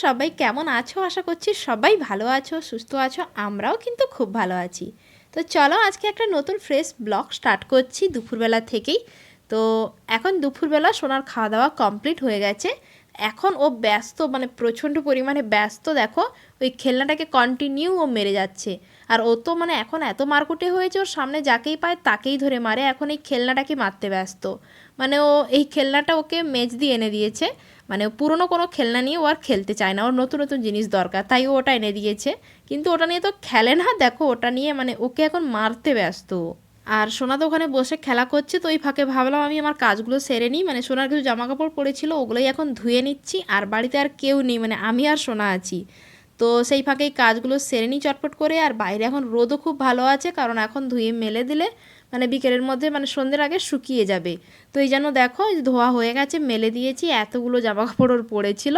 সবাই কেমন আছো? আশা করছি সবাই ভালো আছো, সুস্থ আছো। আমরাও কিন্তু খুব ভালো আছি। তো চলো আজকে একটা নতুন ফ্রেশ ব্লগ স্টার্ট করছি দুপুরবেলা থেকেই। তো এখন দুপুরবেলা সোনার খাওয়া দাওয়া কমপ্লিট হয়ে গেছে। এখন ও ব্যস্ত, মানে প্রচণ্ড পরিমাণে ব্যস্ত। দেখো ওই খেলনাটাকে কন্টিনিউ ও মেরে যাচ্ছে। আর ও তো মানে এখন এত মারকুটে হয়েছে, ওর সামনে যাকেই পায় তাকেই ধরে মারে। এখন এই খেলনাটাকে মারতে ব্যস্ত। মানে ও এই খেলনাটা ওকে মেজ দিয়ে এনে দিয়েছে। মানে পুরনো কোনো খেলনা নিয়ে ও আর খেলতে চায় না, ওর নতুন নতুন জিনিস দরকার, তাই ও ওটা এনে দিয়েছে। কিন্তু ওটা নিয়ে তো খেলে না, দেখো ওটা নিয়ে মানে ওকে এখন মারতে ব্যস্ত। আর সোনা তো ওখানে বসে খেলা করছে, তো ওই ফাঁকে ভাবলাম আমি আমার কাজগুলো সেরে নিই। মানে সোনার কিছু জামা কাপড় পড়েছিল, ওগুলোই এখন ধুয়ে নিচ্ছি। আর বাড়িতে আর কেউ নেই, মানে আমি আর সোনা আছি। তো সেই ফাঁকেই কাজগুলো সেরে নিই চটপট করে। আর বাইরে এখন রোদও খুব ভালো আছে, কারণ এখন ধুয়ে মেলে দিলে মানে বিকেলের মধ্যে মানে সন্ধ্যের আগে শুকিয়ে যাবে। তো এই জন্য দেখো ধোয়া হয়ে গেছে, মেলে দিয়েছি। এতগুলো জামা কাপড় ওর পড়েছিল।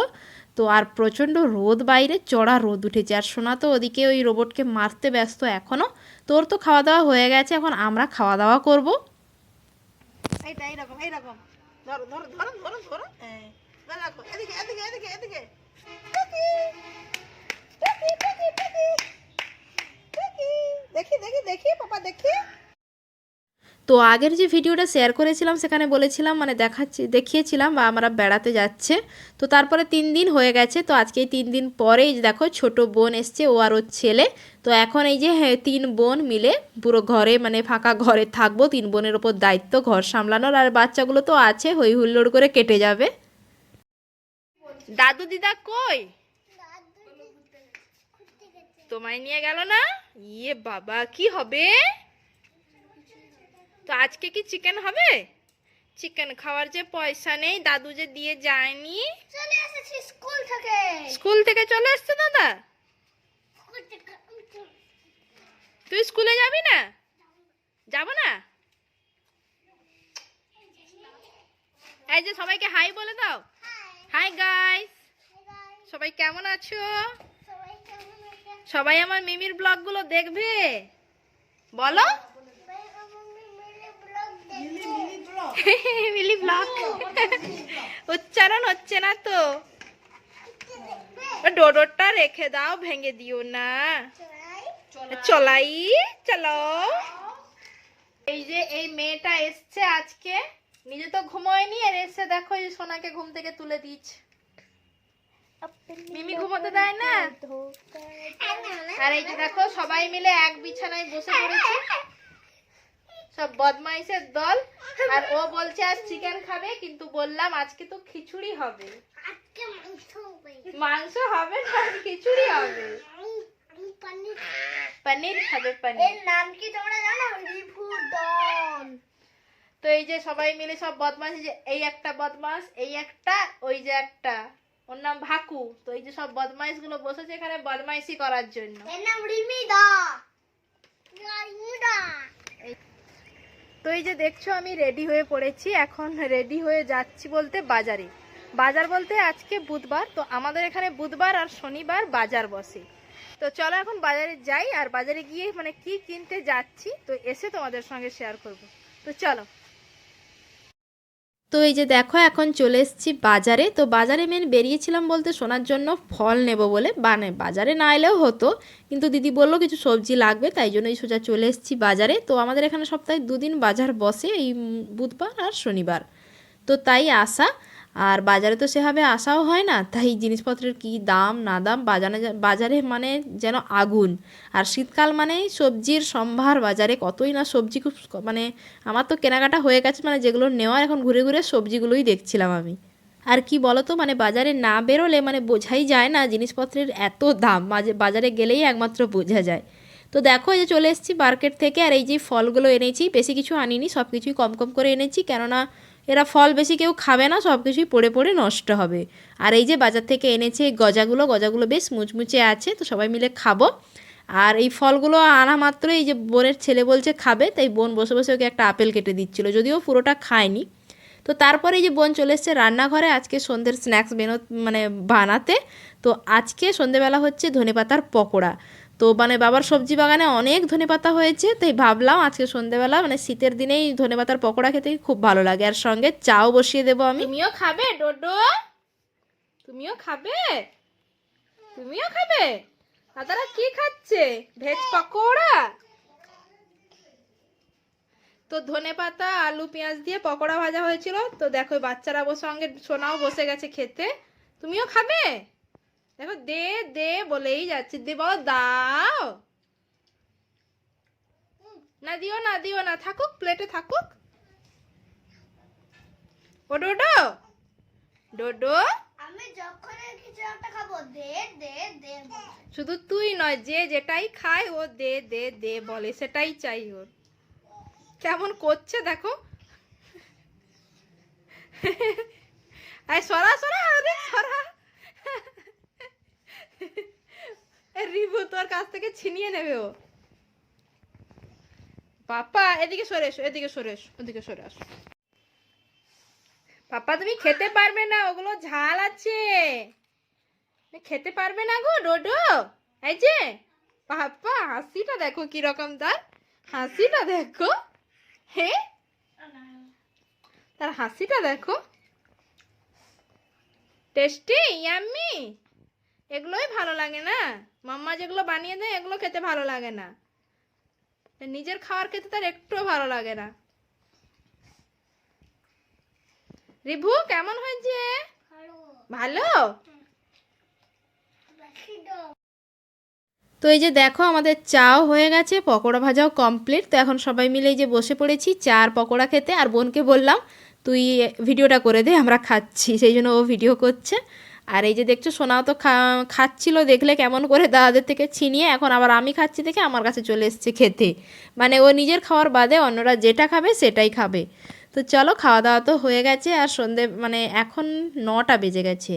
তো আর প্রচণ্ড রোদ, বাইরে চড়া রোদ উঠেছে। আর সোনা তো ওদিকে ওই রোবটকে মারতে ব্যস্ত এখনও। তোর তো খাওয়া দাওয়া হয়ে গেছে, এখন আমরা খাওয়া দাওয়া করব। এইটা এইরকম এইরকম ধরো ধরো ধরো ধরো ধরো দেখো এদিকে এদিকে এদিকে এদিকে দেখি দেখি দেখি পাপা দেখি। তো আগের যে ভিডিওটা শেয়ার করেছিলাম সেখানে বলেছিলাম মানে দেখিয়েছিলাম বা আমরা বেড়াতে যাচ্ছে। তো তারপরে 3 দিন হয়ে গেছে। তো আজকে 3 দিন পরেই দেখো ছোট বোন এসছে, ও আর ওর ছেলে। তো এখন এই যে 3 বোন মিলে পুরো ঘরে মানে ফাঁকা ঘরে থাকবো। 3 বোনের ওপর দায়িত্ব ঘর সামলানোর। আর বাচ্চাগুলো তো আছে, হই হুল্লোড় করে কেটে যাবে। দাদু দিদা কই? তোমায় নিয়ে গেল না? ইয়ে বাবা, কি হবে? তো আজকে কি চিকেন হবে? চিকেন খাওয়ার যে পয়সা নেই, দাদু যে দিয়ে যায়নি। চলে এসেছি স্কুল থেকে। স্কুল থেকে চলে এসছে দাদা? তুই স্কুলে যাবি না? যাব না? এই যে সবাইকে হাই বলে দাও। হাই গাইস, সবাই কেমন আছো? সবাই আমার মিমির ব্লগগুলো দেখবে বলো। মিলি ব্লগ উচ্চারণ হচ্ছে না তো। ডোডোটা রেখে দাও, ভেঙে দিও না। চলাই চলো। এই যে এই মেয়েটা এসছে আজকে, নিজে তো ঘুমোয়নি, আর এসে দেখো এই সোনাকে ঘুম থেকে তুলে দিচ্ছে। মিমি ঘুমোতে দেয় না। আর এই যে দেখো সবাই মিলে এক বিছানায় বসে পড়েছে, সব বদমাইশের দল। আর ও বলছে আজ চিকেন খাবে, কিন্তু বললাম আজকে তো খিচুড়ি হবে। মাংস হবে না, খিচুড়ি হবে। পনির খাবে, পনির। নাম কি তোমরা জানো? রিভুদন। তো এই যে সবাই মিলে সব বদমাস, যে এই একটা বদমাস, এই একটা, ওই যে একটা ওর নাম ভাকু। তো এই যে সব বদমাইশ গুলো বসেছে এখানে বদমাইশি করার জন্য। এর নাম রিমিদা। তো এই যে দেখছো আমি রেডি হয়ে পড়েছি, এখন রেডি হয়ে যাচ্ছি বলতে বাজারে। বাজার বলতে আজকে বুধবার, তো আমাদের এখানে বুধবার আর শনিবার বাজার বসে। তো চলো এখন বাজারে যাই, আর বাজারে গিয়ে মানে কি কিনতে যাচ্ছি তো এসে তোমাদের সঙ্গে শেয়ার করব। তো চলো। তো এই যে দেখো এখন চলে এসেছি বাজারে। তো বাজারে মেন বেরিয়েছিলাম বলতে সোনার জন্য ফল নেব বলে, মানে বাজারে না এলেও হতো, কিন্তু দিদি বললো কিছু সবজি লাগবে, তাই জন্যই সোজা চলে এসেছি বাজারে। তো আমাদের এখানে সপ্তাহে 2 দিন বাজার বসে, এই বুধবার আর শনিবার। তো তাই আসা। আর বাজারে তো সেভাবে আসাও হয় না, তাই জিনিসপত্রের কি দাম না দাম বাজারে মানে যেন আগুন। আর শীতকাল মানেই সবজির সম্ভার বাজারে, কতই না সবজি, খুব মানে আমার তো কেনাকাটা হয়ে গেছে, মানে যেগুলো নেওয়ার এখন ঘুরে ঘুরে সবজিগুলোই দেখছিলাম আমি। আর কি বলো তো, মানে বাজারে না বেরোলে মানে বোঝাই যায় না জিনিসপত্রের এত দাম, বাজারে গেলেই একমাত্র বোঝা যায়। তো দেখো এই যে চলে এসেছি মার্কেট থেকে। আর এই যে ফলগুলো এনেছি, বেশি কিছু আনিনি, সব কিছুই কম কম করে এনেছি, কেননা এরা ফল বেশি কেউ খাবে না, সব কিছুই পড়ে পড়ে নষ্ট হবে। আর এই যে বাজার থেকে এনেছে গজাগুলো বেশ মুচমুচে আছে, তো সবাই মিলে খাবো। আর এই ফলগুলো আনা মাত্র এই যে বোনের ছেলে বলছে খাবে, তাই বোন বসে বসে ওকে একটা আপেল কেটে দিচ্ছিল, যদিও পুরোটা খায়নি। তো তারপরে এই যে বোন চলে এসছে রান্নাঘরে আজকে সন্ধ্যের স্ন্যাক্স মানে বানাতে। তো আজকে সন্ধ্যেবেলা হচ্ছে ধনেপাতার পকোড়া। তো মানে বাবার সবজি বাগানে অনেক ধনেপাতা হয়েছে, তাই ভাবলাম আজকে সন্ধ্যেবেলা মানে শীতের দিনেই ধনেপাতার পকোড়া খেতে খুব ভালো লাগে। আর সঙ্গে চাও বসিয়ে দেবো আমি। তুমিও খাবে ডোডো? তুমিও খাবে? তুমিও খাবে? দাদারা কি খাচ্ছে? ভেজ পকোড়া। তো ধনেপাতা আলু পেঁয়াজ দিয়ে পকোড়া ভাজা হয়েছিল। তো দেখো বাচ্চারা সঙ্গে সোনাও বসে গেছে খেতে। তুমিও খাবে? দেখো দে দে বলেই যাচ্ছে, দে বাবা দাও। না দিও না, দিও না, থাকুক প্লেটে থাকুক। ও ডোডো, ডোডো, আমি যখন কিছু একটা খাবো দে দে দে বলে। শুধু তুই নয়, যে যেটাই খায় ও দে দে দে বলে, সেটাই চাই ওর। কেমন করছে দেখো। আয় সরা সরা, আরে সরা। রিভু তোর কাছ থেকে ছিনিয়ে নেবে ও। পাপা এদিকে সরে এসো, এদিকে সরে এসো, ওদিকে সরে আসো। পাপা তুমি খেতে পারবে না, ওগুলো ঝাল আছে। খেতে পারবে না গো ডোডো। এই যে পাপা হাসিটা দেখো কি রকম, তার হাসিটা দেখো। হে, তার হাসিটা দেখো। Tasty, yummy. এগুলোই ভালো লাগে না, মাম্মা যেগুলো বানিয়ে দেয় এগুলো খেতে ভালো লাগে না। নিজের খাবার খেতে তার একটুও ভালো লাগে না। রিভু কেমন হয়েছে? ভালো। তো এই যে দেখো আমাদের চাও হয়ে গেছে, পকোড়া ভাজাও কমপ্লিট। তো এখন সবাই মিলে এই যে বসে পড়েছি চা আর পকোড়া খেতে। আর বোনকে বললাম তুই ভিডিওটা করে দে, আমরা খাচ্ছি, সেই জন্য ও ভিডিও করছে। আর এই যে দেখছো সোনাও তো খাচ্ছিল, দেখলে কেমন করে দাদাদের থেকে ছিনিয়ে, এখন আবার আমি খাচ্ছি দেখে আমার কাছে চলে এসছে খেতে। মানে ও নিজের খাওয়ার বাদে অন্যরা যেটা খাবে সেটাই খাবে। তো চলো খাওয়া দাওয়া তো হয়ে গেছে। আর সন্ধে মানে এখন 9টা বেজে গেছে।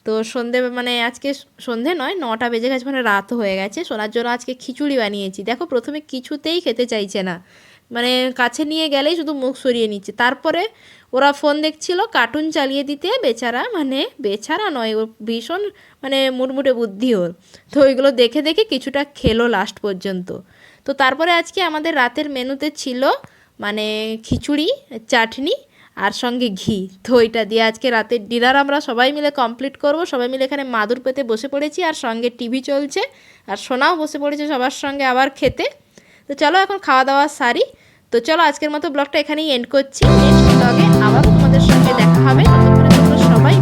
তো সন্ধে মানে আজকে সন্ধে নয়, 9টা বেজে গেছে, মানে রাত হয়ে গেছে। সোনার জন্য আজকে খিচুড়ি বানিয়েছি। দেখো প্রথমে কিছুতেই খেতে চাইছে না, মানে কাছে নিয়ে গেলেই শুধু মুখ সরিয়ে নিচ্ছে। তারপরে ওরা ফোন দেখছিল, কার্টুন চালিয়ে দিতে বেচারা, মানে বেচারা নয়, ওর ভীষণ মানে মুড়মুড়ে বুদ্ধি ওর। তো ওইগুলো দেখে দেখে কিছুটা খেলো লাস্ট পর্যন্ত। তো তারপরে আজকে আমাদের রাতের মেনুতে ছিল মানে খিচুড়ি, চাটনি আর সঙ্গে ঘি। তো ওইটা দিয়ে আজকে রাতের ডিনার আমরা সবাই মিলে কমপ্লিট করব। সবাই মিলে এখানে মাদুর পেতে বসে পড়েছি, আর সঙ্গে টিভি চলছে, আর সোনাও বসে পড়েছে সবার সঙ্গে আবার খেতে। তো চলো এখন খাওয়া দাওয়া সারি। তো চলো আজকের মতো ব্লগটা এখানেই এন্ড করছি। নেক্সট ব্লগে আবারও তোমাদের সঙ্গে দেখা হবে। ততক্ষণে তোমরা সবাই